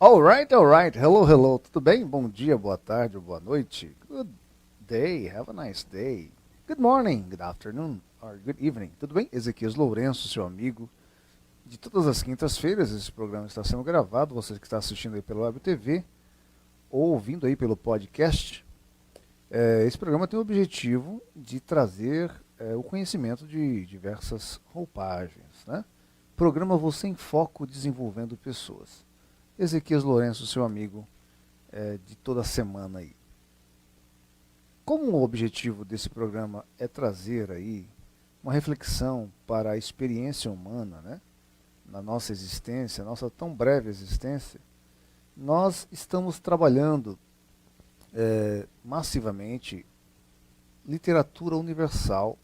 Alright. Hello. Tudo bem? Bom dia, boa tarde, boa noite. Good day, have a nice day. Good morning, good afternoon, or good evening. Tudo bem? Ezequias Lourenço, seu amigo. De todas as quintas-feiras, esse programa está sendo gravado. Você que está assistindo aí pela Web TV ou ouvindo aí pelo podcast. Esse programa tem o objetivo de trazer o conhecimento de diversas roupagens, né? Programa Você em Foco Desenvolvendo Pessoas. Ezequias Lourenço, seu amigo de toda semana aí. Como o objetivo desse programa é trazer aí uma reflexão para a experiência humana, né, na nossa existência, nossa tão breve existência, nós estamos trabalhando massivamente literatura universal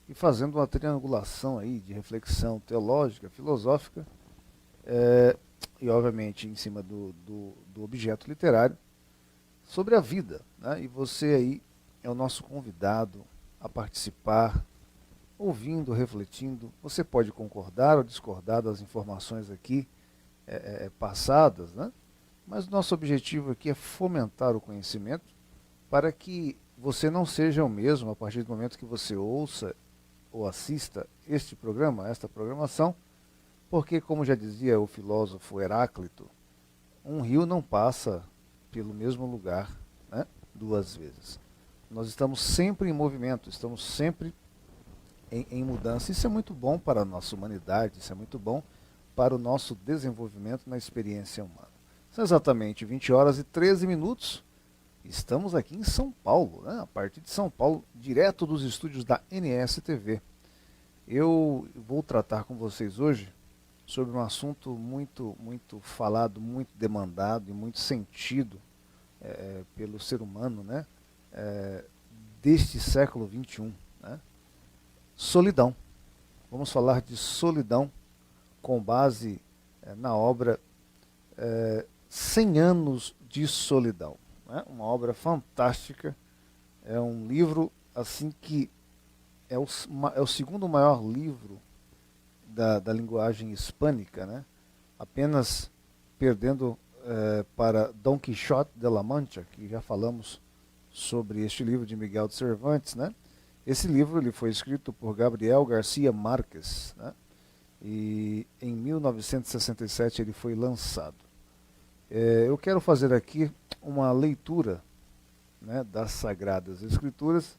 e fazendo uma triangulação aí de reflexão teológica, filosófica, e obviamente em cima do objeto literário, sobre a vida, né? E você aí é o nosso convidado a participar, ouvindo, refletindo. Você pode concordar ou discordar das informações aqui passadas, né? Mas o nosso objetivo aqui é fomentar o conhecimento para que você não seja o mesmo a partir do momento que você ouça ou assista este programa, esta programação, porque, como já dizia o filósofo Heráclito, um rio não passa pelo mesmo lugar, né, duas vezes. Nós estamos sempre em movimento, estamos sempre em mudança. Isso é muito bom para a nossa humanidade, isso é muito bom para o nosso desenvolvimento na experiência humana. São exatamente 20 horas e 13 minutos. Estamos aqui em São Paulo, né, a partir de São Paulo, direto dos estúdios da NSTV. Eu vou tratar com vocês hoje sobre um assunto muito falado, muito demandado e muito sentido pelo ser humano, né, deste século XXI. Né? Solidão. Vamos falar de solidão com base na obra 100 anos de solidão. Né? Uma obra fantástica, é um livro assim que é o segundo maior livro da linguagem hispânica, né? Apenas perdendo para Dom Quixote de la Mancha, que já falamos sobre este livro de Miguel de Cervantes, né? Esse livro ele foi escrito por Gabriel Garcia Marques, né? E em 1967 ele foi lançado. Eu quero fazer aqui uma leitura, né, das Sagradas Escrituras.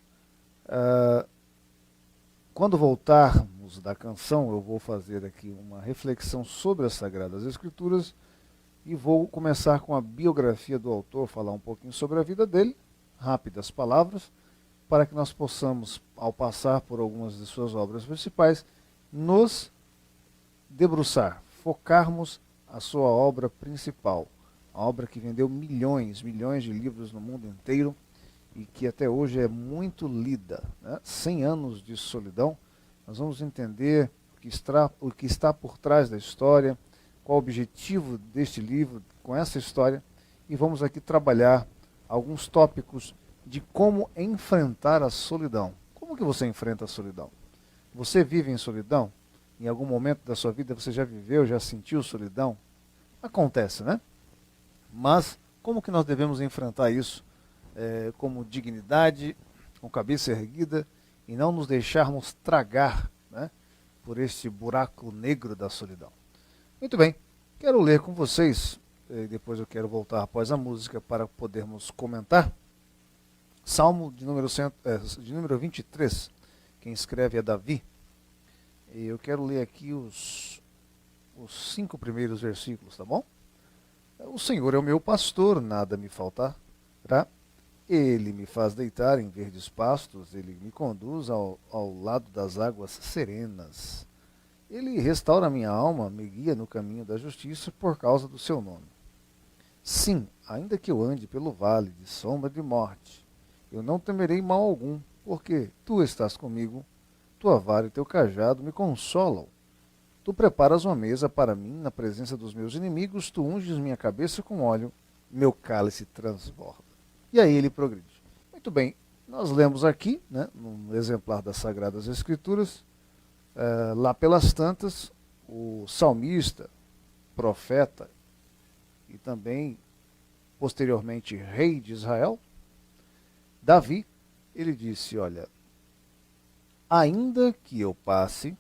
Quando voltarmos da canção, eu vou fazer aqui uma reflexão sobre as Sagradas Escrituras e vou começar com a biografia do autor, falar um pouquinho sobre a vida dele, rápidas palavras, para que nós possamos, ao passar por algumas de suas obras principais, nos debruçar, focarmos a sua obra principal, a obra que vendeu milhões de livros no mundo inteiro, e que até hoje é muito lida, né? 100 anos de solidão. Nós vamos entender o que está por trás da história, qual o objetivo deste livro com essa história, e vamos aqui trabalhar alguns tópicos de como enfrentar a solidão. Como que você enfrenta a solidão? Você vive em solidão? Em algum momento da sua vida você já viveu, já sentiu solidão? Acontece, né? Mas como que nós devemos enfrentar isso? Como dignidade, com cabeça erguida, e não nos deixarmos tragar, né, por este buraco negro da solidão. Muito bem, quero ler com vocês, depois eu quero voltar após a música para podermos comentar. Salmo de número 23, quem escreve é Davi, e eu quero ler aqui os 5 primeiros versículos, tá bom? O Senhor é o meu pastor, nada me faltará. Ele me faz deitar em verdes pastos, ele me conduz ao lado das águas serenas. Ele restaura minha alma, me guia no caminho da justiça por causa do seu nome. Sim, ainda que eu ande pelo vale de sombra de morte, eu não temerei mal algum, porque tu estás comigo, tua vara e teu cajado me consolam. Tu preparas uma mesa para mim na presença dos meus inimigos, tu unges minha cabeça com óleo, meu cálice transborda. E aí ele progride. Muito bem, nós lemos aqui, né, num exemplar das Sagradas Escrituras, lá pelas tantas, o salmista, profeta e também posteriormente rei de Israel, Davi, ele disse, olha, ainda que eu passe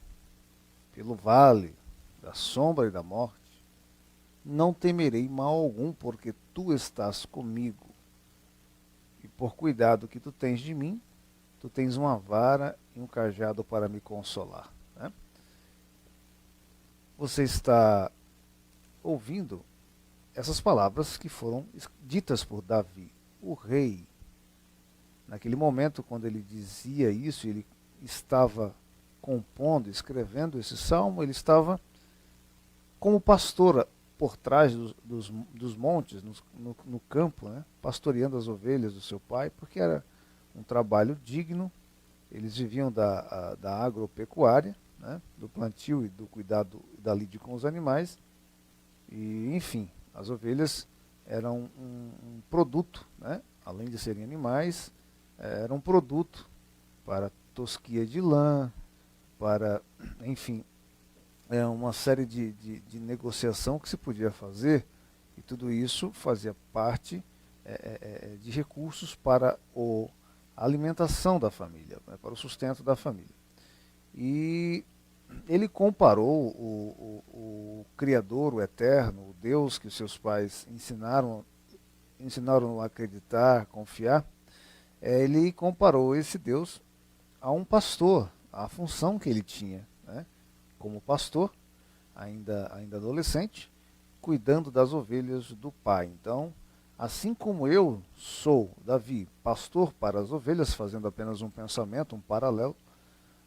pelo vale da sombra e da morte, não temerei mal algum, porque tu estás comigo. E por cuidado que tu tens de mim, tu tens uma vara e um cajado para me consolar. Né? Você está ouvindo essas palavras que foram ditas por Davi, o rei. Naquele momento, quando ele dizia isso, ele estava compondo, escrevendo esse salmo, ele estava como pastor por trás dos montes, no campo, né, pastoreando as ovelhas do seu pai, porque era um trabalho digno. Eles viviam da agropecuária, né, do plantio e do cuidado da lide com os animais. E, enfim, as ovelhas eram um produto, né, além de serem animais, era um produto para tosquia de lã, para, enfim, uma série de negociação que se podia fazer, e tudo isso fazia parte de recursos para a alimentação da família, né, para o sustento da família. E ele comparou o Criador, o Eterno, o Deus que os seus pais ensinaram a acreditar, confiar, ele comparou esse Deus a um pastor, a função que ele tinha, né, como pastor, ainda adolescente, cuidando das ovelhas do pai. Então, assim como eu sou, Davi, pastor para as ovelhas, fazendo apenas um pensamento, um paralelo,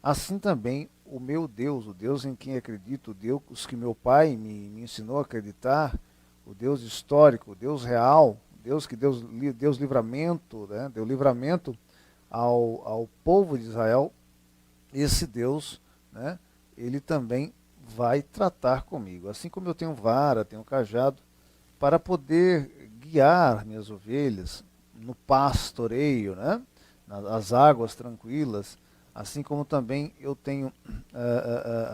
assim também o meu Deus, o Deus em quem acredito, o Deus que meu pai me ensinou a acreditar, o Deus histórico, o Deus real, Deus que Deus livramento, né, deu livramento ao povo de Israel, esse Deus, né, ele também vai tratar comigo. Assim como eu tenho vara, tenho cajado, para poder guiar minhas ovelhas no pastoreio, né, nas águas tranquilas, assim como também eu tenho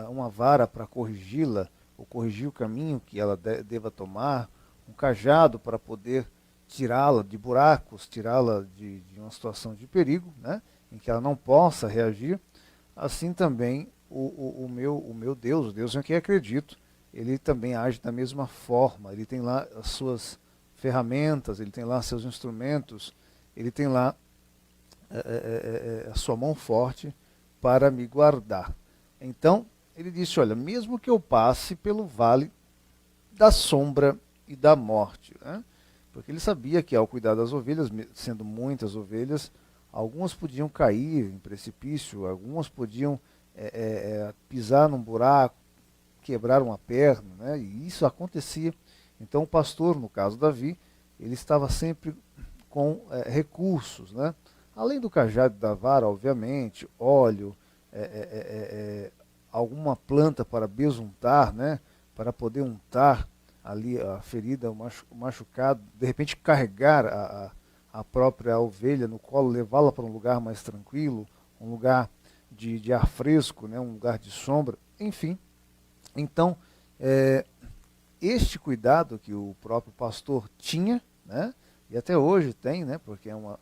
uma vara para corrigi-la, ou corrigir o caminho que ela deva tomar, um cajado para poder tirá-la de buracos, tirá-la de uma situação de perigo, né, em que ela não possa reagir. Assim também o meu Deus, o Deus em quem acredito, ele também age da mesma forma. Ele tem lá as suas ferramentas, ele tem lá seus instrumentos, ele tem lá a sua mão forte para me guardar. Então, ele disse, olha, mesmo que eu passe pelo vale da sombra e da morte, né? Porque ele sabia que ao cuidar das ovelhas, sendo muitas ovelhas, algumas podiam cair em precipício, algumas podiam pisar num buraco, quebrar uma perna, né? E isso acontecia. Então o pastor, no caso Davi, ele estava sempre com recursos, né? Além do cajado e da vara, obviamente, óleo, alguma planta para besuntar, né? Para poder untar ali a ferida, o machucado, de repente carregar a própria ovelha no colo, levá-la para um lugar mais tranquilo, um lugar de ar fresco, né, um lugar de sombra, enfim. Então, este cuidado que o próprio pastor tinha, né, e até hoje tem, né, porque é uma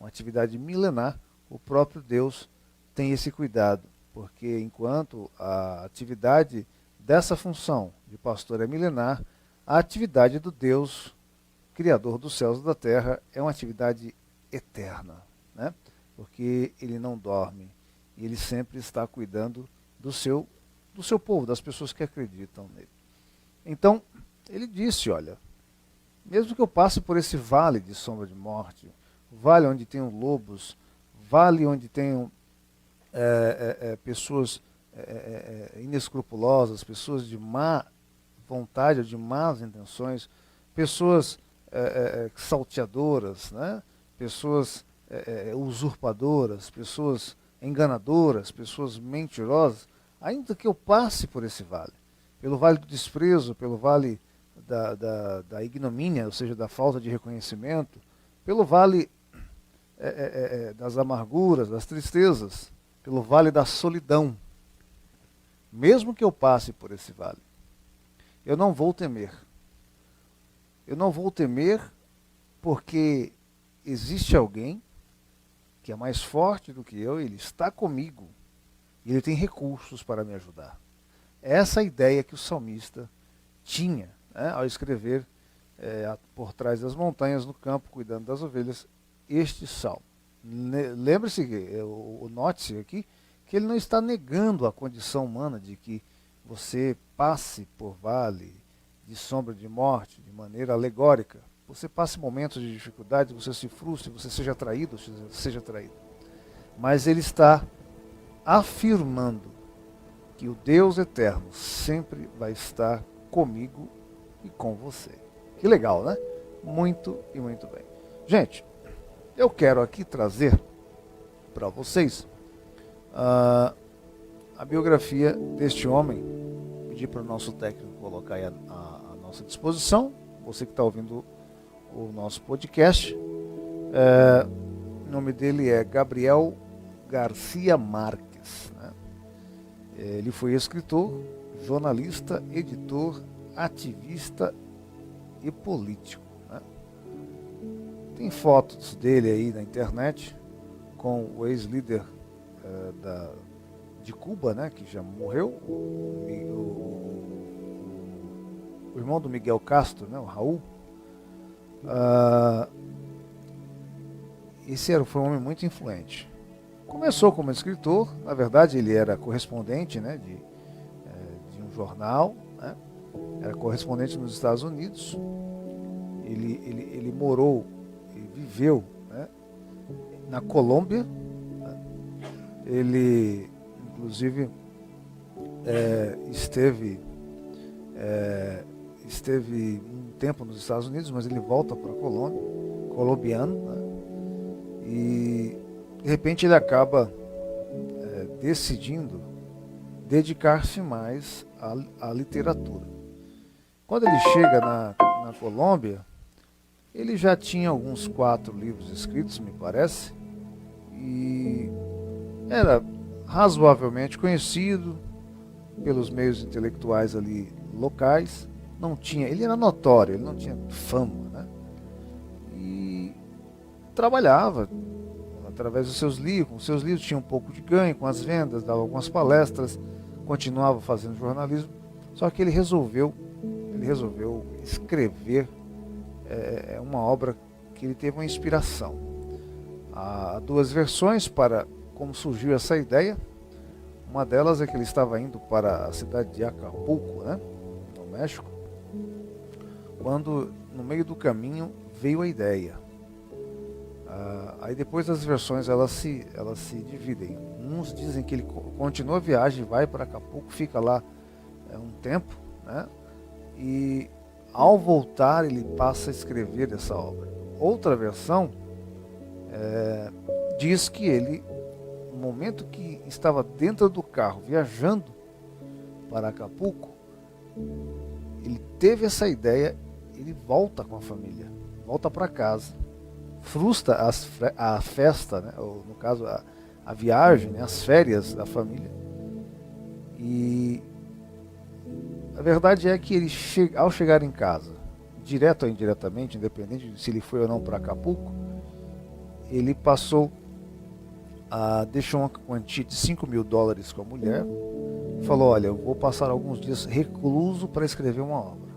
atividade milenar, o próprio Deus tem esse cuidado, porque enquanto a atividade dessa função de pastor é milenar, a atividade do Deus Criador dos céus e da terra é uma atividade eterna, né? Porque ele não dorme e ele sempre está cuidando do seu povo, das pessoas que acreditam nele. Então, ele disse, olha, mesmo que eu passe por esse vale de sombra de morte, vale onde tenham lobos, vale onde tenham pessoas inescrupulosas, pessoas de má vontade, de más intenções, pessoas salteadoras, né? Pessoas usurpadoras, pessoas enganadoras, pessoas mentirosas, ainda que eu passe por esse vale, pelo vale do desprezo, pelo vale da ignomínia, ou seja, da falta de reconhecimento, pelo vale das amarguras, das tristezas, pelo vale da solidão, mesmo que eu passe por esse vale, eu não vou temer, Eu não vou temer, porque existe alguém que é mais forte do que eu, ele está comigo e ele tem recursos para me ajudar. Essa é a ideia que o salmista tinha, né, ao escrever por trás das montanhas, no campo, cuidando das ovelhas, este salmo. Lembre-se, note-se aqui, que ele não está negando a condição humana de que você passe por vale de sombra de morte, de maneira alegórica. Você passe momentos de dificuldade, você se frustre, você seja traído, seja traído. Mas ele está afirmando que o Deus eterno sempre vai estar comigo e com você. Que legal, né? Muito e muito bem. Gente, eu quero aqui trazer para vocês a biografia deste homem. Pedir para o nosso técnico colocar aí à nossa disposição. Você que está ouvindo o nosso podcast. O nome dele é Gabriel Garcia Marques, né? Ele foi escritor, jornalista, editor, ativista e político, né? Tem fotos dele aí na internet com o ex-líder de Cuba, né, que já morreu, o irmão do Miguel Castro, né, o Raul. Esse foi um homem muito influente. Começou como escritor, na verdade ele era correspondente, né, de um jornal, né, era correspondente nos Estados Unidos. Ele morou e viveu, né, na Colômbia, né. Ele, inclusive, esteve um tempo nos Estados Unidos, mas ele volta para a Colômbia, colombiano, né, e de repente ele acaba decidindo dedicar-se mais à literatura. Quando ele chega na Colômbia, ele já tinha alguns 4 livros escritos, me parece, e era razoavelmente conhecido pelos meios intelectuais ali locais. Ele era notório, ele não tinha fama, né? E trabalhava através dos seus livros. Com seus livros tinha um pouco de ganho com as vendas, dava algumas palestras, continuava fazendo jornalismo. Só que ele resolveu escrever uma obra que ele teve uma inspiração. Há 2 versões para como surgiu essa ideia. Uma delas é que ele estava indo para a cidade de Acapulco, né, no México, quando no meio do caminho veio a ideia. Aí depois as versões elas se dividem. Uns dizem que ele continua a viagem, vai para Acapulco, fica lá um tempo, né, e ao voltar ele passa a escrever essa obra. Outra versão diz que ele, no momento que estava dentro do carro viajando para Acapulco, ele teve essa ideia, ele volta com a família, volta para casa, frustra a festa, né, ou no caso a viagem, né, as férias da família. E a verdade é que ele ao chegar em casa, direto ou indiretamente, independente de se ele foi ou não para Acapulco, ele deixou uma quantia de $5.000 com a mulher e falou: olha, eu vou passar alguns dias recluso para escrever uma obra.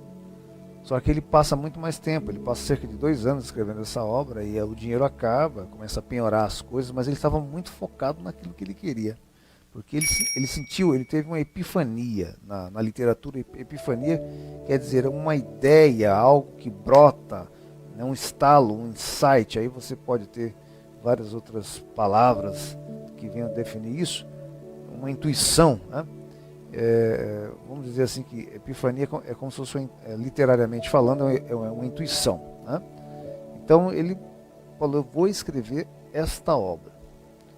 Só que ele passa muito mais tempo, ele passa cerca de 2 anos escrevendo essa obra e o dinheiro acaba, começa a penhorar as coisas, mas ele estava muito focado naquilo que ele queria. Porque ele teve uma epifania na literatura. Epifania quer dizer uma ideia, algo que brota, né, um estalo, um insight. Aí você pode ter várias outras palavras que venham definir isso. Uma intuição, né? Vamos dizer assim que epifania é como se fosse, literariamente falando, é uma intuição, né? Então ele falou: eu vou escrever esta obra.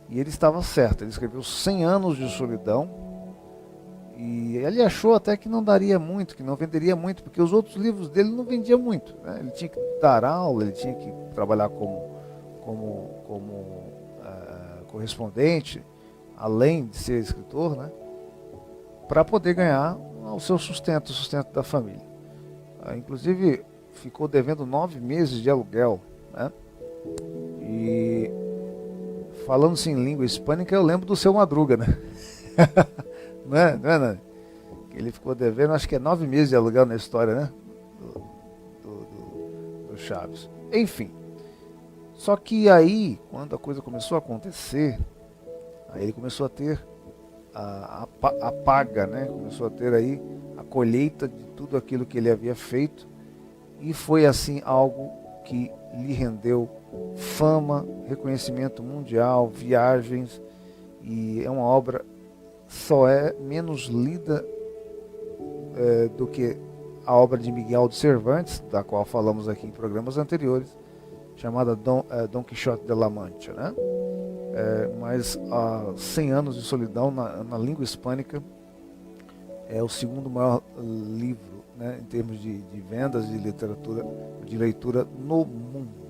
E ele estava certo, ele escreveu 100 anos de solidão, e ele achou até que não daria muito, que não venderia muito, porque os outros livros dele não vendiam muito, né? Ele tinha que dar aula, ele tinha que trabalhar como correspondente, além de ser escritor, né, para poder ganhar o seu sustento, o sustento da família. Inclusive, ficou devendo 9 meses de aluguel, né? E falando-se em língua hispânica, eu lembro do Seu Madruga, né? Não é, Nani? Ele ficou devendo, acho que é 9 meses de aluguel na história, né? Do Chaves. Enfim. Só que aí, quando a coisa começou a acontecer, aí ele começou a ter a paga, né? Começou a ter aí a colheita de tudo aquilo que ele havia feito. E foi assim algo que lhe rendeu fama, reconhecimento mundial, viagens. E é uma obra só é menos lida do que a obra de Miguel de Cervantes, da qual falamos aqui em programas anteriores, chamada Dom Quixote de la Mancha, né? Mas 100 anos de solidão na língua hispânica é o segundo maior livro, né, em termos de vendas de literatura, de leitura no mundo.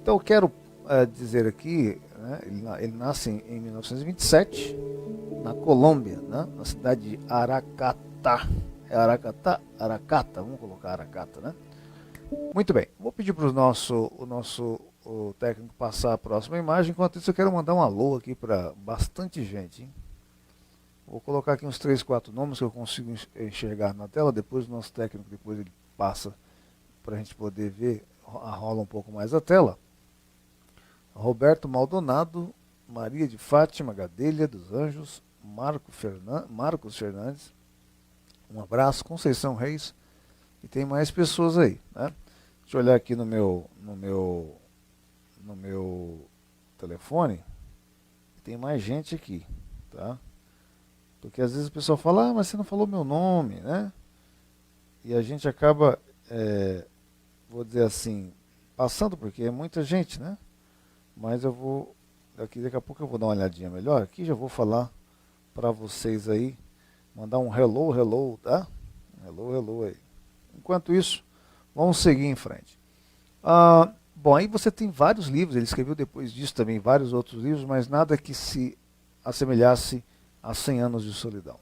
Então eu quero dizer aqui, né, ele nasce em 1927 na Colômbia, né, na cidade de Aracata. É Aracata, vamos colocar Aracata, né? Muito bem, vou pedir para o nosso técnico passar a próxima imagem. Enquanto isso eu quero mandar um alô aqui para bastante gente, hein? Vou colocar aqui uns 3, 4 nomes que eu consigo enxergar na tela. Depois o nosso técnico ele passa para a gente poder ver, rola um pouco mais a tela. Roberto Maldonado, Maria de Fátima Gadelha dos Anjos, Marcos Fernandes, um abraço, Conceição Reis, e tem mais pessoas aí, né? Deixa eu olhar aqui no meu telefone, tem mais gente aqui, tá? Porque às vezes o pessoal fala, mas você não falou meu nome, né? E a gente acaba, vou dizer assim, passando, porque é muita gente, né? Mas eu vou, daqui a pouco eu vou dar uma olhadinha melhor aqui, já vou falar para vocês aí, mandar um hello, tá? Hello aí. Enquanto isso, vamos seguir em frente. Bom, aí você tem vários livros, ele escreveu depois disso também vários outros livros, mas nada que se assemelhasse a 100 anos de solidão.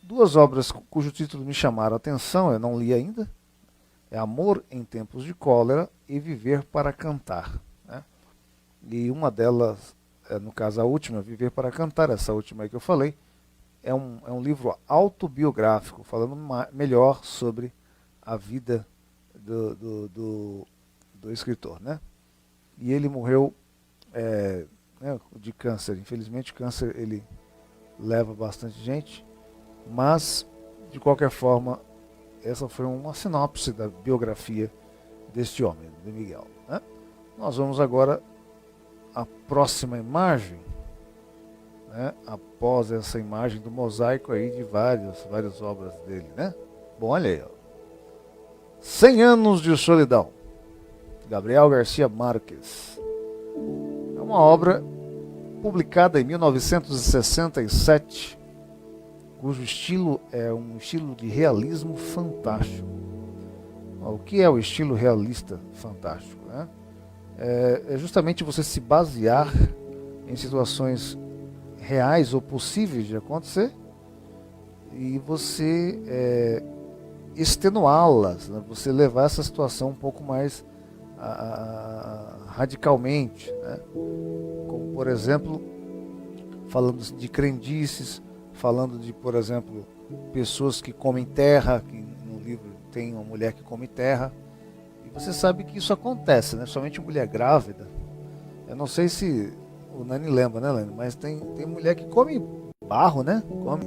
Duas obras cujo título me chamaram a atenção, eu não li ainda, é Amor em Tempos de Cólera e Viver para Cantar, né? E uma delas, no caso a última, Viver para Cantar, essa última aí que eu falei, é um livro autobiográfico, falando melhor sobre a vida do escritor, né? E ele morreu de câncer. Infelizmente o câncer ele leva bastante gente, mas de qualquer forma essa foi uma sinopse da biografia deste homem, de Miguel, né? Nós vamos agora à próxima imagem, né? Após essa imagem do mosaico aí de várias obras dele, né? Bom, olha aí, ó. 100 anos de solidão, Gabriel Garcia Marques. É uma obra publicada em 1967, cujo estilo é um estilo de realismo fantástico. O que é o estilo realista fantástico, né? É justamente você se basear em situações reais ou possíveis de acontecer e você extenuá-las, né? Você levar essa situação um pouco mais radicalmente, né? Como, por exemplo, falando de crendices, falando de, por exemplo, pessoas que comem terra, que no livro tem uma mulher que come terra, e você sabe que isso acontece, né? Somente mulher grávida. Eu não sei se o Nani lembra, né, Nani? Mas tem mulher que come barro, né? Come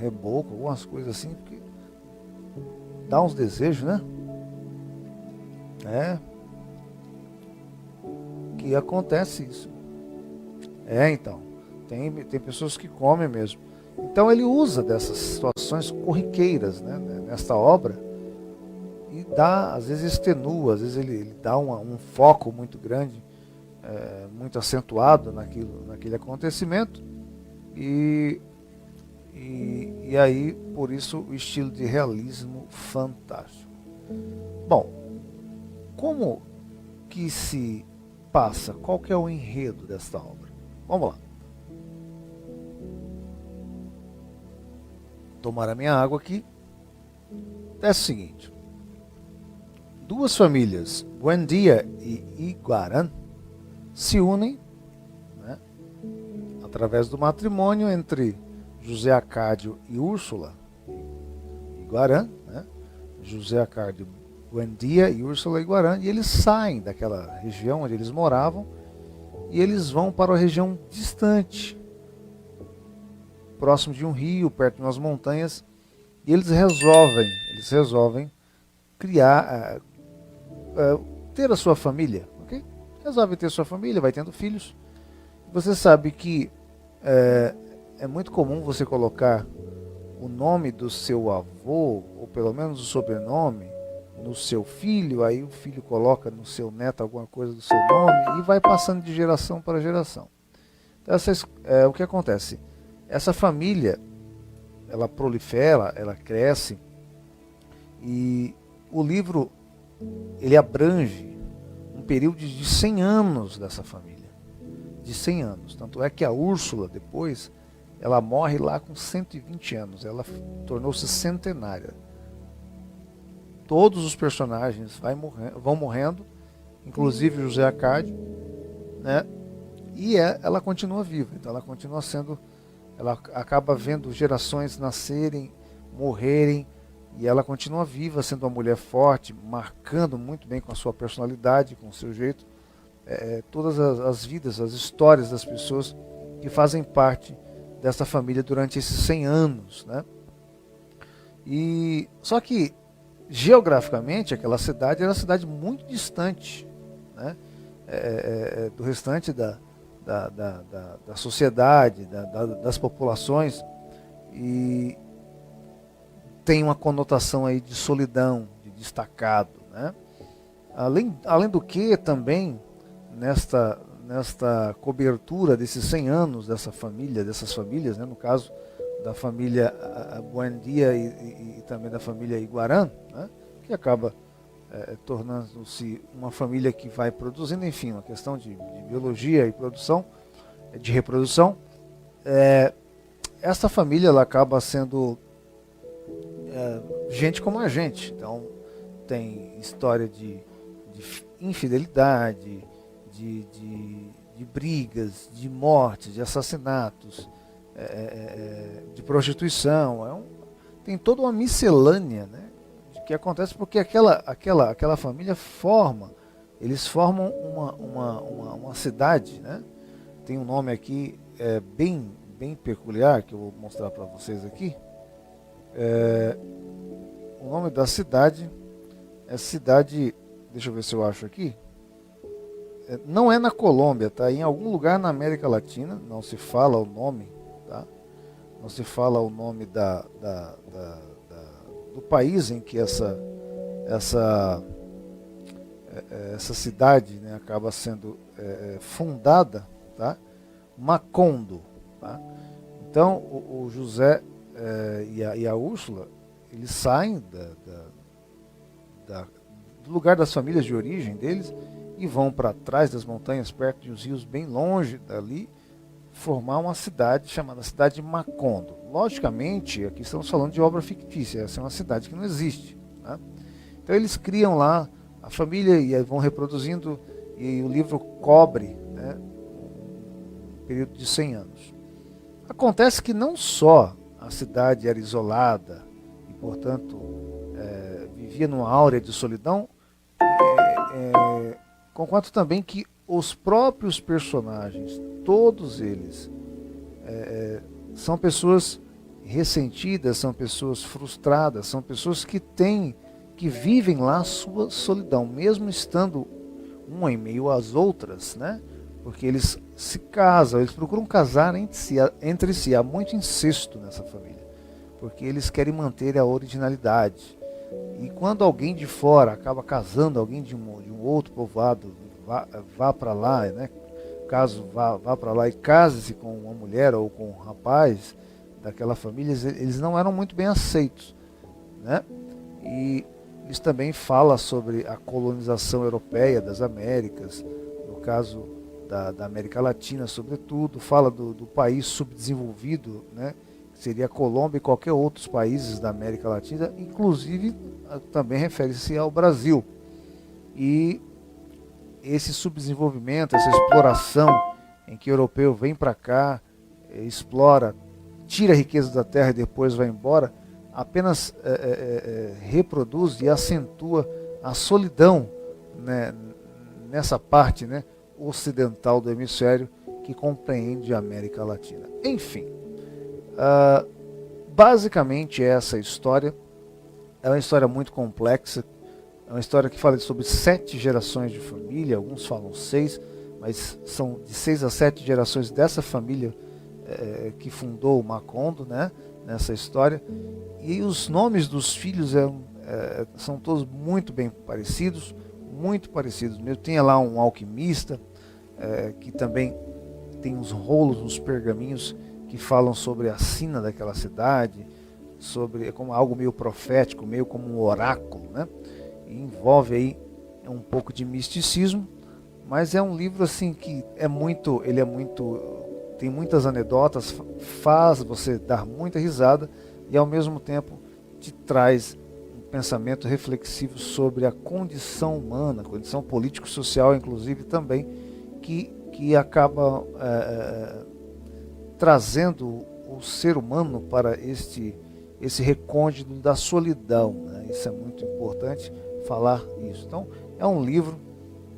reboco, algumas coisas assim, porque dá uns desejos, né? Que acontece isso. Então, tem pessoas que comem mesmo. Então ele usa dessas situações corriqueiras, né, nesta obra, e dá, às vezes extenua, às vezes ele dá um foco muito grande, muito acentuado naquele acontecimento, e aí, por isso, o estilo de realismo fantástico. Bom, como que se passa? Qual que é o enredo desta obra? Vamos lá. Tomar a minha água aqui. É o seguinte, duas famílias, Buendia e Iguarã, se unem, né, através do matrimônio entre José Arcádio e Úrsula Iguarã, né, José Arcádio Buendia e Úrsula Iguarã, e eles saem daquela região onde eles moravam e eles vão para uma região distante, próximo de um rio, perto de umas montanhas, e eles resolvem criar, ter a sua família, ok? Resolve ter sua família, vai tendo filhos. Você sabe que é muito comum você colocar o nome do seu avô, ou pelo menos o sobrenome, no seu filho, aí o filho coloca no seu neto alguma coisa do seu nome e vai passando de geração para geração. Então, o que acontece? Essa família, ela prolifera, ela cresce, e o livro ele abrange um período de 100 anos dessa família, de 100 anos. Tanto é que a Úrsula depois, ela morre lá com 120 anos, ela tornou-se centenária. Todos os personagens vão morrendo, inclusive José Arcádio, né? E ela continua viva, então ela continua sendo, ela acaba vendo gerações nascerem, morrerem, e ela continua viva, sendo uma mulher forte, marcando muito bem com a sua personalidade, com o seu jeito, todas as vidas, as histórias das pessoas que fazem parte dessa família durante esses 100 anos, né? E só que geograficamente aquela cidade era uma cidade muito distante, né, do restante da sociedade, das populações, e tem uma conotação aí de solidão, de destacado, né? Além do que também nesta cobertura desses 100 anos dessas famílias, né, no caso da família Buendia e também da família Iguarã, né, que acaba tornando-se uma família que vai produzindo, enfim, uma questão de biologia e produção, de reprodução. Essa família ela acaba sendo gente como a gente, então tem história de infidelidade, de brigas, de mortes, de assassinatos, de prostituição, tem toda uma miscelânea, né, que acontece porque aquela família eles formam uma cidade, né? Tem um nome aqui bem peculiar que eu vou mostrar para vocês aqui. O nome da cidade é cidade, deixa eu ver se eu acho aqui. Não é na Colômbia, tá? Em algum lugar na América Latina, não se fala o nome, tá? Não se fala o nome do país em que essa cidade, né, acaba sendo fundada, tá? Macondo, tá? Então o José e a Úrsula, eles saem do lugar das famílias de origem deles e vão para trás das montanhas, perto de uns rios bem longe dali, formar uma cidade chamada Cidade de Macondo. Logicamente, aqui estamos falando de obra fictícia, essa é uma cidade que não existe, tá? Então eles criam lá a família e vão reproduzindo, e o livro cobre, né, um período de 100 anos. Acontece que não só a cidade era isolada e, portanto, vivia numa áurea de solidão, conquanto também que os próprios personagens, todos eles, são pessoas ressentidas, são pessoas frustradas, são pessoas que vivem lá a sua solidão, mesmo estando uma em meio às outras, né? Porque eles se casam, eles procuram casar entre si, há muito incesto nessa família, porque eles querem manter a originalidade. E quando alguém de fora acaba casando alguém de um outro povoado, vá para lá, né? Caso vá para lá e case-se com uma mulher ou com um rapaz daquela família, eles não eram muito bem aceitos, né? E isso também fala sobre a colonização europeia das Américas, no caso da América Latina, sobretudo, fala do país subdesenvolvido, né? seria a Colômbia e qualquer outros países da América Latina, inclusive também refere-se ao Brasil. E esse subdesenvolvimento, essa exploração em que o europeu vem para cá, explora, tira a riqueza da terra e depois vai embora, apenas reproduz e acentua a solidão, né, nessa parte, né, ocidental do hemisfério que compreende a América Latina. Enfim, basicamente essa história é uma história muito complexa, é uma história que fala sobre 7 gerações de família, alguns falam 6, mas são de 6 a 7 gerações dessa família que fundou o Macondo, né, nessa história. E os nomes dos filhos são todos muito bem parecidos, muito parecidos mesmo. Tem lá um alquimista, que também tem uns rolos, uns pergaminhos que falam sobre a sina daquela cidade, sobre como algo meio profético, meio como um oráculo, né? E envolve aí um pouco de misticismo, mas é um livro assim que tem muitas anedotas, faz você dar muita risada e ao mesmo tempo te traz um pensamento reflexivo sobre a condição humana, a condição político-social inclusive também, que acaba trazendo o ser humano para esse recôndito da solidão, né? Isso é muito importante falar isso. Então, é um livro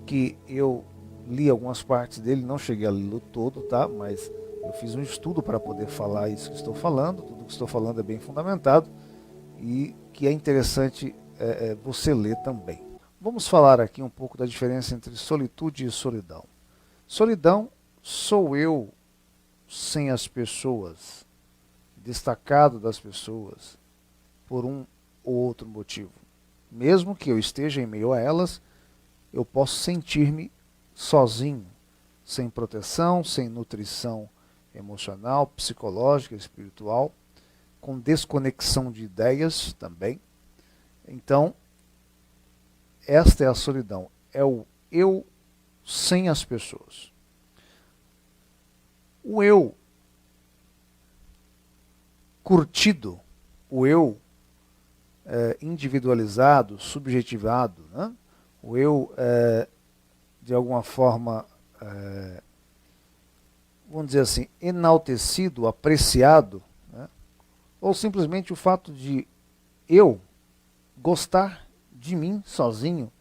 que eu li algumas partes dele, não cheguei a lê-lo todo, tá? Mas eu fiz um estudo para poder falar isso que estou falando. Tudo que estou falando é bem fundamentado e que é interessante você ler também. Vamos falar aqui um pouco da diferença entre solitude e solidão. Solidão sou eu sem as pessoas, destacado das pessoas, por um ou outro motivo. Mesmo que eu esteja em meio a elas, eu posso sentir-me sozinho, sem proteção, sem nutrição emocional, psicológica, espiritual, com desconexão de ideias também. Então, esta é a solidão, é o eu sem as pessoas. O eu curtido, o eu individualizado, subjetivado, né? O eu de alguma forma, vamos dizer assim, enaltecido, apreciado, né? Ou simplesmente o fato de eu gostar de mim sozinho,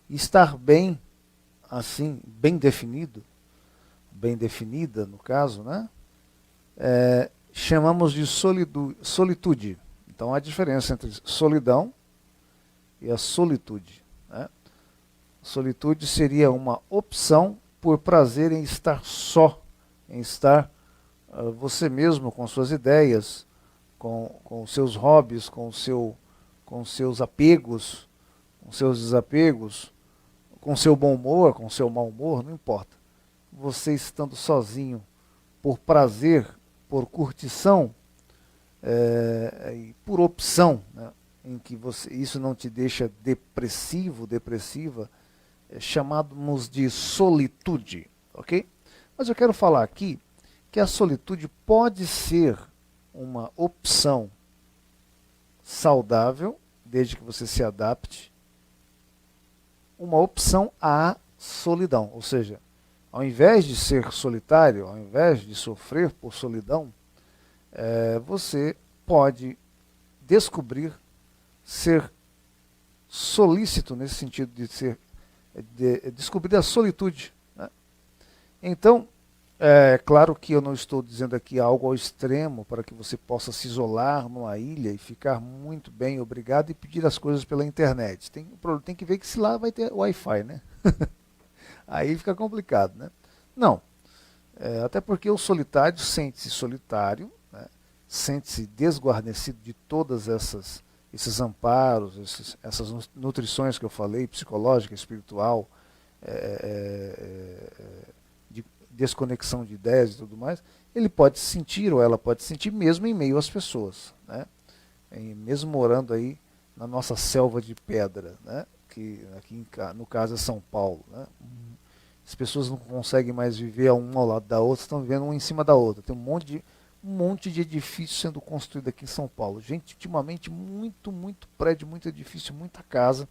estar bem, assim, bem definido, bem definida no caso, né? Chamamos de solitude. Então há diferença entre solidão e a solitude, né? Solitude seria uma opção por prazer em estar só, em estar você mesmo com suas ideias, com seus hobbies, com seus apegos, com seus desapegos, com seu bom humor, com seu mau humor, não importa. Você estando sozinho por prazer, por curtição, por opção, né, em que isso não te deixa depressivo, depressiva, chamamos de solitude, ok? Mas eu quero falar aqui que a solitude pode ser uma opção saudável, desde que você se adapte, uma opção à solidão. Ou seja, ao invés de ser solitário, ao invés de sofrer por solidão, você pode descobrir ser solícito nesse sentido de descobrir a solitude, né? Então, claro que eu não estou dizendo aqui algo ao extremo para que você possa se isolar numa ilha e ficar muito bem, obrigado, e pedir as coisas pela internet. Tem que ver que se lá vai ter Wi-Fi, né? Aí fica complicado, né? Não. Até porque o solitário sente-se solitário, né? Sente-se desguarnecido de todas esses amparos, essas nutrições que eu falei, psicológica, espiritual, de desconexão de ideias e tudo mais. Ele pode sentir, ou ela pode sentir, mesmo em meio às pessoas, né? Mesmo morando aí na nossa selva de pedra, né? Que aqui no caso é São Paulo, né? As pessoas não conseguem mais viver um ao lado da outra, estão vivendo uma em cima da outra. Tem um monte de um monte de edifício sendo construído aqui em São Paulo. Gente, ultimamente, muito prédio, muito edifício, muita casa,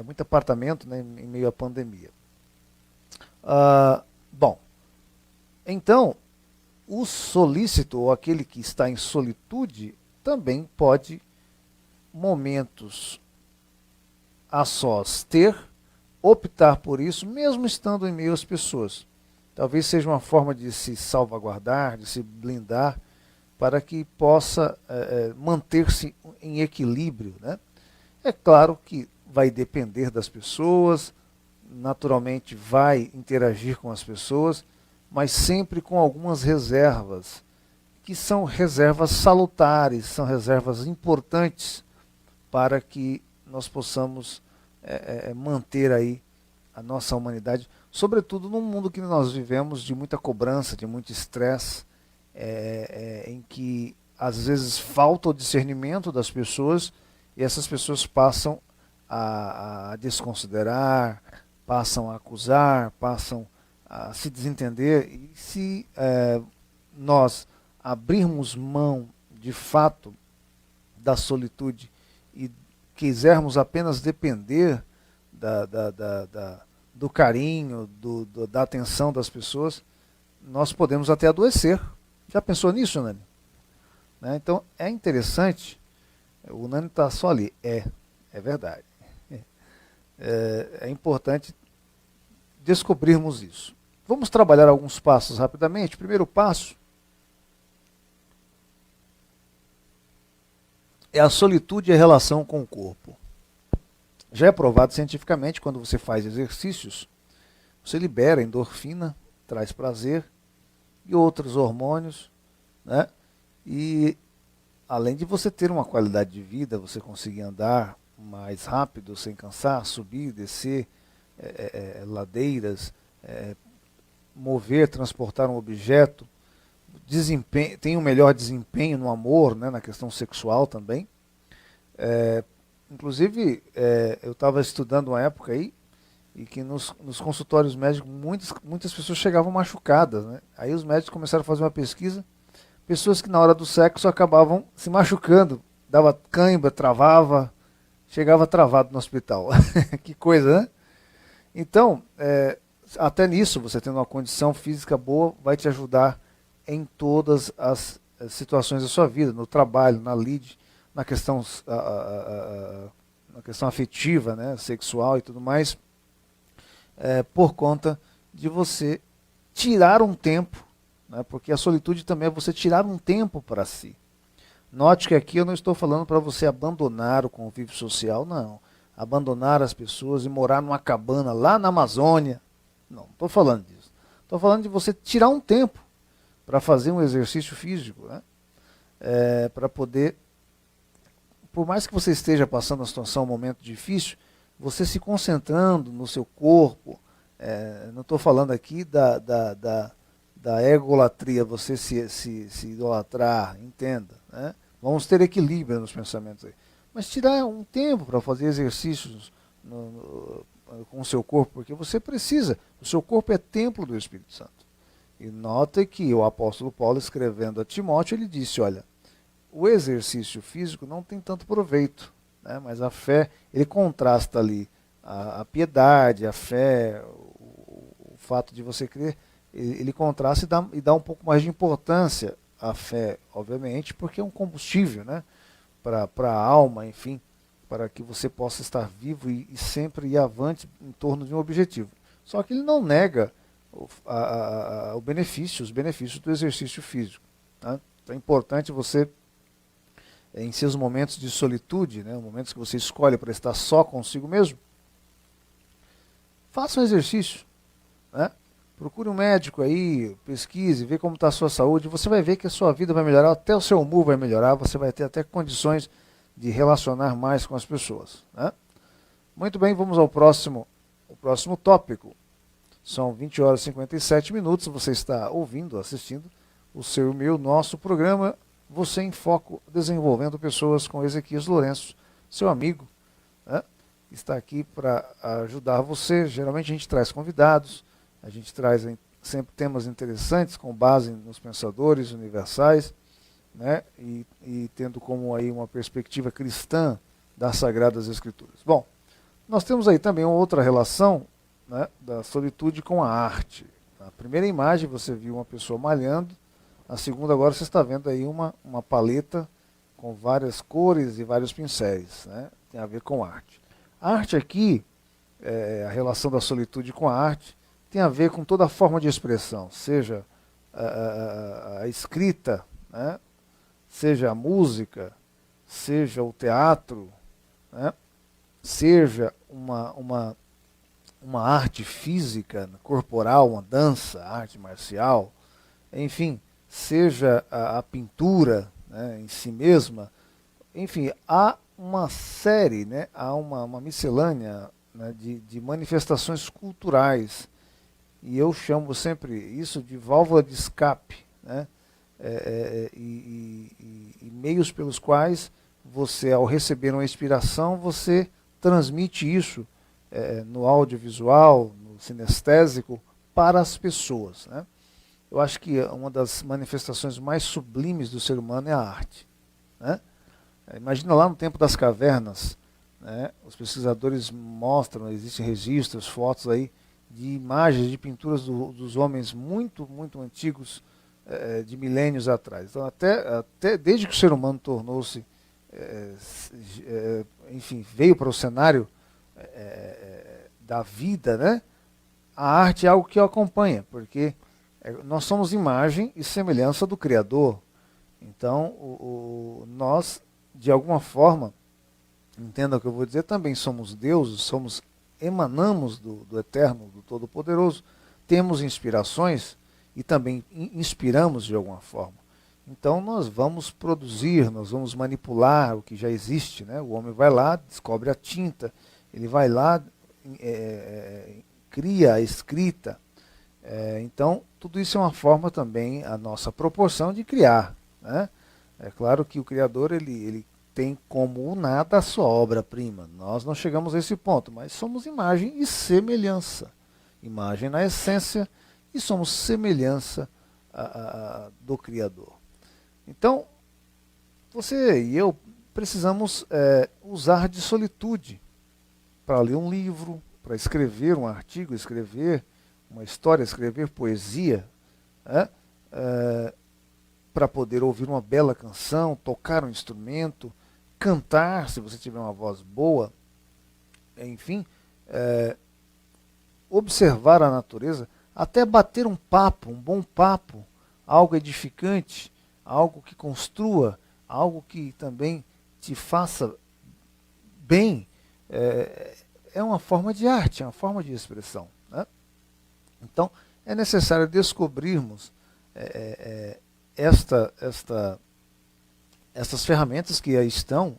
muito apartamento, né, em meio à pandemia. Bom, então, o solícito, ou aquele que está em solitude, também pode, momentos a sós, optar por isso, mesmo estando em meio às pessoas. Talvez seja uma forma de se salvaguardar, de se blindar, para que possa manter-se em equilíbrio, né? É claro que vai depender das pessoas, naturalmente vai interagir com as pessoas, mas sempre com algumas reservas, que são reservas salutares, são reservas importantes para que nós possamos manter aí a nossa humanidade, sobretudo num mundo que nós vivemos de muita cobrança, de muito estresse, em que às vezes falta o discernimento das pessoas e essas pessoas passam a desconsiderar, passam a acusar, passam a se desentender. E se nós abrirmos mão de fato da solitude e quisermos apenas depender do carinho, da atenção das pessoas, nós podemos até adoecer. Já pensou nisso, Nani? Né? Então é interessante, o Nani está só ali, é verdade. É importante descobrirmos isso. Vamos trabalhar alguns passos rapidamente. Primeiro passo é a solitude e a relação com o corpo. Já é provado cientificamente, quando você faz exercícios, você libera endorfina, traz prazer, e outros hormônios, né? E além de você ter uma qualidade de vida, você conseguir andar mais rápido, sem cansar, subir, descer ladeiras, mover, transportar um objeto, tem um melhor desempenho no amor, né, na questão sexual também. Inclusive, eu estava estudando uma época aí, e que nos consultórios médicos muitas pessoas chegavam machucadas, né? Aí os médicos começaram a fazer uma pesquisa, pessoas que na hora do sexo acabavam se machucando, dava cãibra, travava, chegava travado no hospital. Que coisa, né? Então, até nisso, você tendo uma condição física boa, vai te ajudar em todas as situações da sua vida, no trabalho, na lide, na questão afetiva, né, sexual e tudo mais, por conta de você tirar um tempo, né, porque a solitude também é você tirar um tempo para si. Note que aqui eu não estou falando para você abandonar o convívio social, não. Abandonar as pessoas e morar numa cabana lá na Amazônia. Não estou falando disso. Estou falando de você tirar um tempo para fazer um exercício físico, né? Para poder, por mais que você esteja passando uma situação, um momento difícil, você se concentrando no seu corpo. Não estou falando aqui da egolatria, você se idolatrar, entenda, né? Vamos ter equilíbrio nos pensamentos aí. Mas tirar um tempo para fazer exercícios com o seu corpo, porque você precisa. O seu corpo é templo do Espírito Santo. E nota que o apóstolo Paulo, escrevendo a Timóteo, ele disse, olha, o exercício físico não tem tanto proveito, né? Mas a fé, ele contrasta ali a piedade, a fé, o fato de você crer, ele contrasta e dá um pouco mais de importância à fé, obviamente, porque é um combustível, né? Para a alma, enfim, para que você possa estar vivo e sempre ir avante em torno de um objetivo. Só que ele não nega os benefícios do exercício físico, tá? Então é importante você, em seus momentos de solitude, né, momentos que você escolhe para estar só consigo mesmo, faça um exercício, né? Procure um médico aí, pesquise, vê como está a sua saúde, você vai ver que a sua vida vai melhorar, até o seu humor vai melhorar, você vai ter até condições de relacionar mais com as pessoas, né? Muito bem, vamos ao próximo tópico. São 20 horas e 57 minutos, você está ouvindo, assistindo o seu e meu, nosso programa Você em Foco, desenvolvendo pessoas, com Ezequias Lourenço, seu amigo, né? Está aqui para ajudar você. Geralmente a gente traz convidados, a gente traz sempre temas interessantes com base nos pensadores universais, né, e tendo como aí uma perspectiva cristã das Sagradas Escrituras. Bom, nós temos aí também uma outra relação, né, da solitude com a arte. Na primeira imagem você viu uma pessoa malhando, na segunda agora você está vendo aí uma paleta com várias cores e vários pincéis, né, tem a ver com arte. A arte aqui, a relação da solitude com a arte, tem a ver com toda a forma de expressão, seja a escrita, né, seja a música, seja o teatro, né, seja uma arte física, corporal, uma dança, arte marcial, enfim, seja a pintura, né, em si mesma, enfim, há uma série, né, há uma miscelânea, né, de manifestações culturais, e eu chamo sempre isso de válvula de escape, né, e meios pelos quais você, ao receber uma inspiração, você transmite isso no audiovisual, no sinestésico, para as pessoas, né? Eu acho que uma das manifestações mais sublimes do ser humano é a arte, né? Imagina lá no tempo das cavernas, né? Os pesquisadores mostram, existem registros, fotos aí de imagens, de pinturas dos homens muito, muito antigos, de milênios atrás. Então, até desde que o ser humano tornou-se, enfim, veio para o cenário da vida, né? A arte é algo que o acompanha, porque nós somos imagem e semelhança do Criador. Então, nós, de alguma forma, entenda o que eu vou dizer, também somos deuses, emanamos do Eterno, do Todo-Poderoso, temos inspirações e também inspiramos de alguma forma. Então nós vamos produzir, nós vamos manipular o que já existe, né? O homem vai lá, descobre a tinta, ele vai lá, cria a escrita. Então tudo isso é uma forma também, a nossa proporção de criar, né? É claro que o Criador ele tem como nada a sua obra-prima. Nós não chegamos a esse ponto, mas somos imagem e semelhança. Imagem na essência e somos semelhança do Criador. Então, você e eu precisamos usar de solitude para ler um livro, para escrever um artigo, escrever uma história, escrever poesia, né? Para poder ouvir uma bela canção, tocar um instrumento, cantar, se você tiver uma voz boa, enfim, observar a natureza, até bater um papo, um bom papo, algo edificante, algo que construa, algo que também te faça bem, é uma forma de arte, é uma forma de expressão, né? Então, é necessário descobrirmos essas ferramentas que aí estão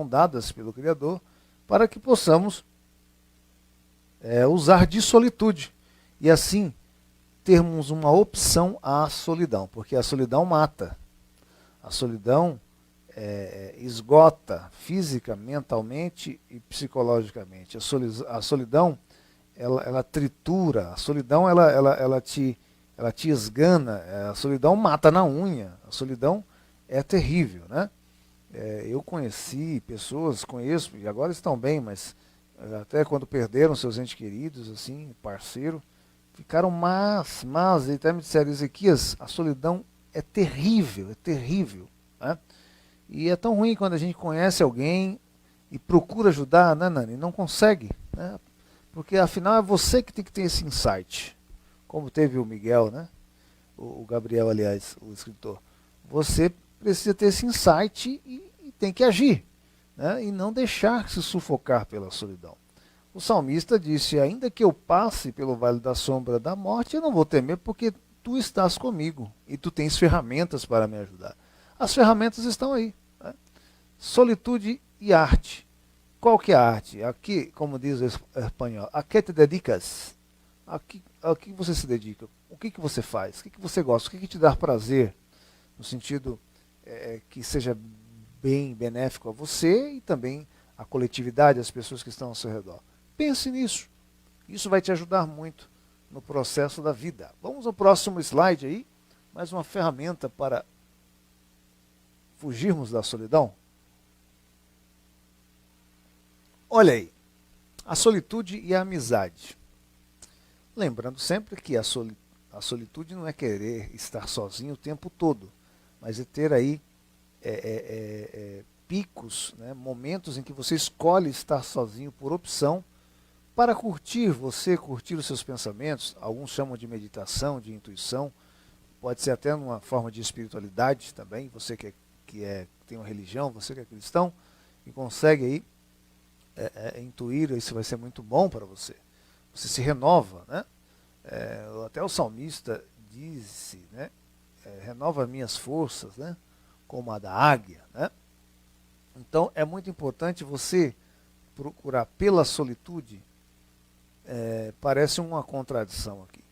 dadas pelo Criador, para que possamos usar de solitude e assim termos uma opção à solidão, porque a solidão mata, a solidão esgota física, mentalmente e psicologicamente. A solidão ela tritura, a solidão ela te esgana, a solidão mata na unha, a solidão é terrível, né? Eu conheci pessoas, conheço, e agora estão bem, mas até quando perderam seus entes queridos, assim, parceiro, ficaram mas e até me disseram, Ezequias, a solidão é terrível, né? E é tão ruim quando a gente conhece alguém e procura ajudar, né, Nani? Não consegue, né? Porque afinal é você que tem que ter esse insight, como teve o Miguel, né? O Gabriel, aliás, o escritor. Você precisa ter esse insight e tem que agir, né? E não deixar se sufocar pela solidão. O salmista disse, ainda que eu passe pelo vale da sombra da morte, eu não vou temer, porque tu estás comigo e tu tens ferramentas para me ajudar. As ferramentas estão aí, né? Solitude e arte. Qual que é a arte? Aqui, como diz o espanhol, a que te dedicas? A que você se dedica? O que você faz? O que você gosta? O que te dá prazer? No sentido que seja bem benéfico a você e também a coletividade, as pessoas que estão ao seu redor. Pense nisso. Isso vai te ajudar muito no processo da vida. Vamos ao próximo slide aí, mais uma ferramenta para fugirmos da solidão. Olha aí, a solitude e a amizade. Lembrando sempre que a solitude não é querer estar sozinho o tempo todo, mas é ter aí picos, né, momentos em que você escolhe estar sozinho por opção, para curtir você, curtir os seus pensamentos. Alguns chamam de meditação, de intuição, pode ser até numa forma de espiritualidade também. Você que tem uma religião, você que é cristão, e consegue aí intuir, isso vai ser muito bom para você. Você se renova, né? Até o salmista disse, né? Renova minhas forças, né? Como a da águia, né? Então é muito importante você procurar pela solitude. Parece uma contradição aqui.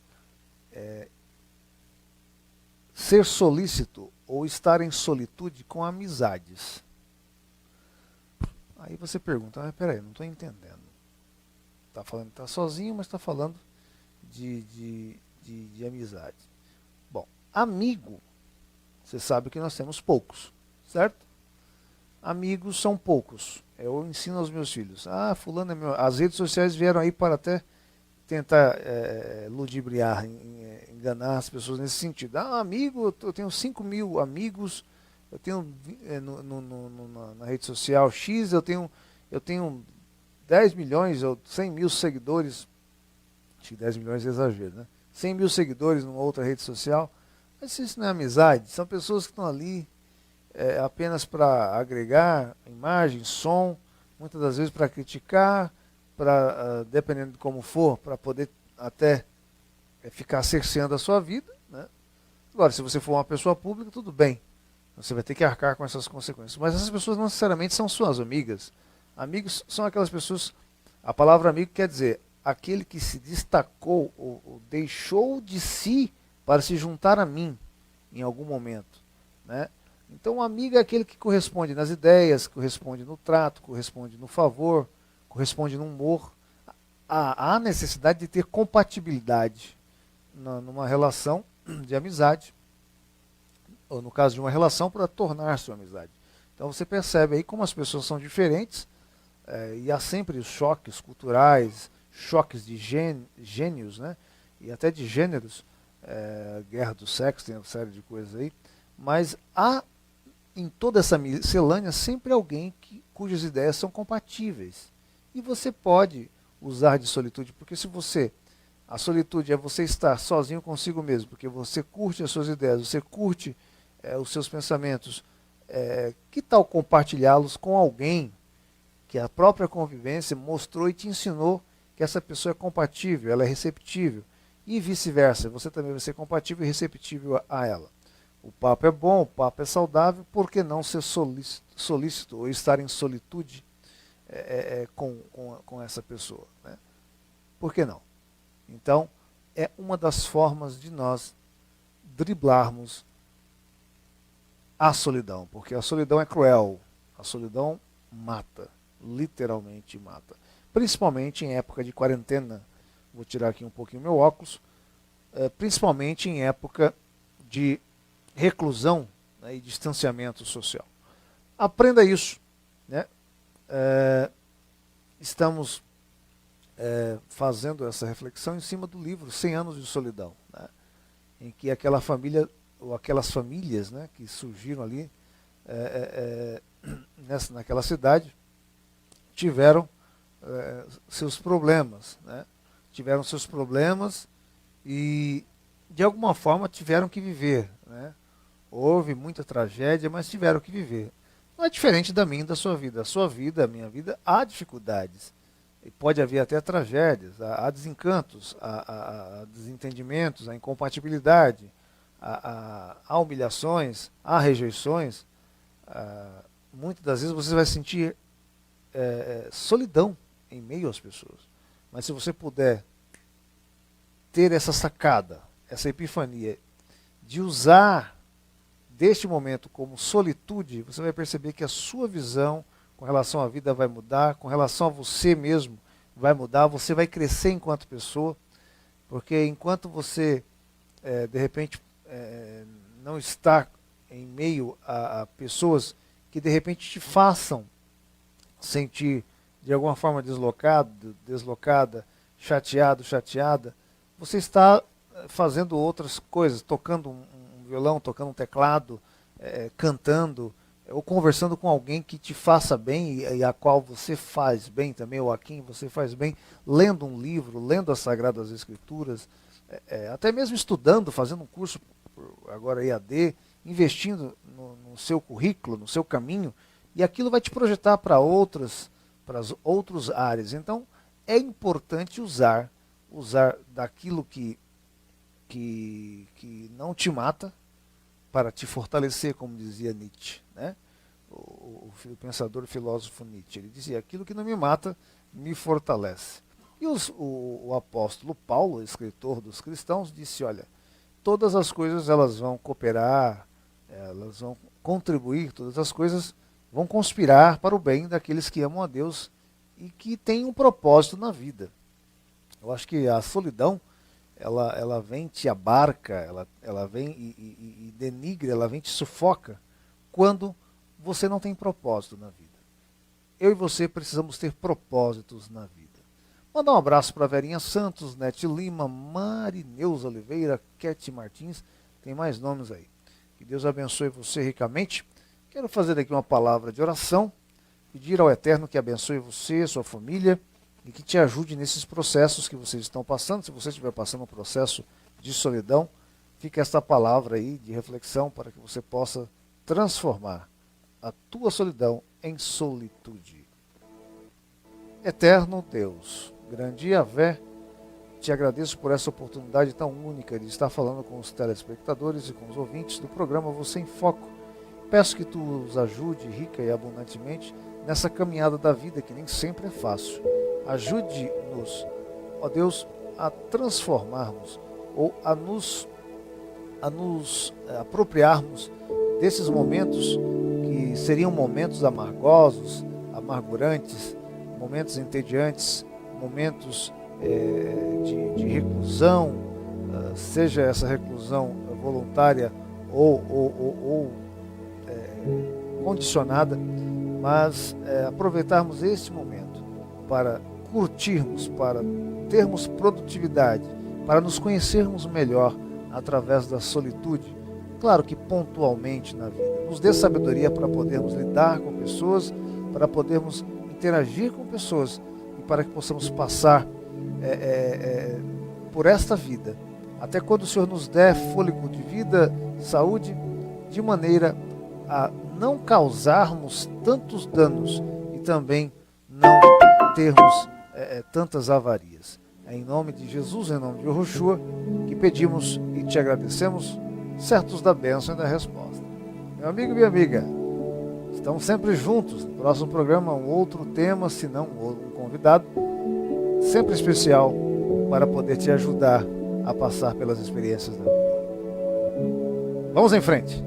Ser solícito ou estar em solitude com amizades. Aí você pergunta, mas peraí, não estou entendendo. Está falando que está sozinho, mas está falando de amizade. Bom, amigo, você sabe que nós temos poucos, certo? Amigos são poucos. Eu ensino aos meus filhos. Fulano é meu. As redes sociais vieram aí para até tentar ludibriar, enganar as pessoas nesse sentido. Amigo, eu tenho 5.000 amigos, eu tenho na rede social X, eu tenho 10 milhões ou 100 mil seguidores. Acho que 10 milhões é exagero, né? 100 mil seguidores numa outra rede social. Mas isso não é amizade, são pessoas que estão ali apenas para agregar imagem, som, muitas das vezes para criticar, para, dependendo de como for, para poder até ficar cerceando a sua vida, né? Agora, se você for uma pessoa pública, tudo bem, você vai ter que arcar com essas consequências. Mas essas pessoas não necessariamente são suas amigas. Amigos são aquelas pessoas, a palavra amigo quer dizer aquele que se destacou ou deixou de si para se juntar a mim em algum momento, né? Então, um amigo é aquele que corresponde nas ideias, corresponde no trato, corresponde no favor, corresponde no humor. Há necessidade de ter compatibilidade numa relação de amizade, ou no caso de uma relação para tornar-se uma amizade. Então você percebe aí como as pessoas são diferentes, e há sempre os choques culturais, choques de gênios, né? E até de gêneros, guerra do sexo, tem uma série de coisas aí, mas há em toda essa miscelânea sempre alguém cujas ideias são compatíveis. E você pode usar de solitude, porque a solitude é você estar sozinho consigo mesmo, porque você curte as suas ideias, você curte os seus pensamentos. Que tal compartilhá-los com alguém que a própria convivência mostrou e te ensinou que essa pessoa é compatível, ela é receptível, e vice-versa, você também vai ser compatível e receptível a ela. O papo é bom, o papo é saudável, por que não ser solícito ou estar em solitude com essa pessoa, né? Por que não? Então, é uma das formas de nós driblarmos a solidão, porque a solidão é cruel, a solidão mata, literalmente mata. Principalmente em época de quarentena, vou tirar aqui um pouquinho meu óculos, principalmente em época de reclusão, né, e distanciamento social. Aprenda isso, né? Estamos fazendo essa reflexão em cima do livro 100 Anos de Solidão, né, em que aquela família, ou aquelas famílias, né, que surgiram ali naquela cidade, tiveram seus problemas, né? Tiveram seus problemas e, de alguma forma, tiveram que viver, né? Houve muita tragédia, mas tiveram que viver. Não é diferente da minha e da sua vida. A sua vida, a minha vida, há dificuldades. E pode haver até tragédias, há desencantos, há desentendimentos, há incompatibilidade, há humilhações, há rejeições. Muitas das vezes você vai sentir solidão em meio às pessoas. Mas se você puder ter essa sacada, essa epifania, de usar deste momento como solitude, você vai perceber que a sua visão com relação à vida vai mudar, com relação a você mesmo vai mudar, você vai crescer enquanto pessoa, Porque enquanto você, de repente, não está em meio a pessoas que de repente te façam sentir de alguma forma deslocado, deslocada, chateado, chateada, você está fazendo outras coisas, tocando um violão, tocando um teclado, cantando, ou conversando com alguém que te faça bem e a qual você faz bem também, ou a quem você faz bem, lendo um livro, lendo as Sagradas Escrituras, até mesmo estudando, fazendo um curso agora EAD, investindo no seu currículo, no seu caminho, e aquilo vai te projetar para as outras áreas. Então, é importante usar daquilo que não te mata para te fortalecer, como dizia Nietzsche, né? O pensador e filósofo Nietzsche. Ele dizia, aquilo que não me mata, me fortalece. E o apóstolo Paulo, escritor dos cristãos, disse, olha, todas as coisas elas vão cooperar, elas vão contribuir, todas as coisas vão conspirar para o bem daqueles que amam a Deus e que têm um propósito na vida. Eu acho que a solidão, ela vem te abarca, ela vem e denigra, ela vem te sufoca quando você não tem propósito na vida. Eu e você precisamos ter propósitos na vida. Mandar um abraço para Verinha Santos, Nete Lima, Marineuza Oliveira, Kete Martins, tem mais nomes aí. Que Deus abençoe você ricamente. Quero fazer aqui uma palavra de oração, pedir ao Eterno que abençoe você, sua família, e que te ajude nesses processos que vocês estão passando. Se você estiver passando um processo de solidão, fica esta palavra aí de reflexão para que você possa transformar a tua solidão em solitude. Eterno Deus, grande Yahvé, te agradeço por essa oportunidade tão única de estar falando com os telespectadores e com os ouvintes do programa Você em Foco. Peço que tu os ajude rica e abundantemente nessa caminhada da vida que nem sempre é fácil. Ajude-nos, ó Deus, a transformarmos ou a nos apropriarmos desses momentos que seriam momentos amargosos, amargurantes, momentos entediantes, momentos de reclusão, seja essa reclusão voluntária ou condicionada, mas aproveitarmos este momento para curtirmos, para termos produtividade, para nos conhecermos melhor através da solitude, claro que pontualmente na vida. Nos dê sabedoria para podermos lidar com pessoas, para podermos interagir com pessoas e para que possamos passar por esta vida, até quando o Senhor nos der fôlego de vida, saúde, de maneira a não causarmos tantos danos e também não termos tantas avarias. É em nome de Jesus, em nome de Yoshua, que pedimos e te agradecemos, certos da bênção e da resposta. Meu amigo e minha amiga, estamos sempre juntos. No próximo programa, um outro tema, se não um convidado, sempre especial para poder te ajudar a passar pelas experiências da vida. Vamos em frente.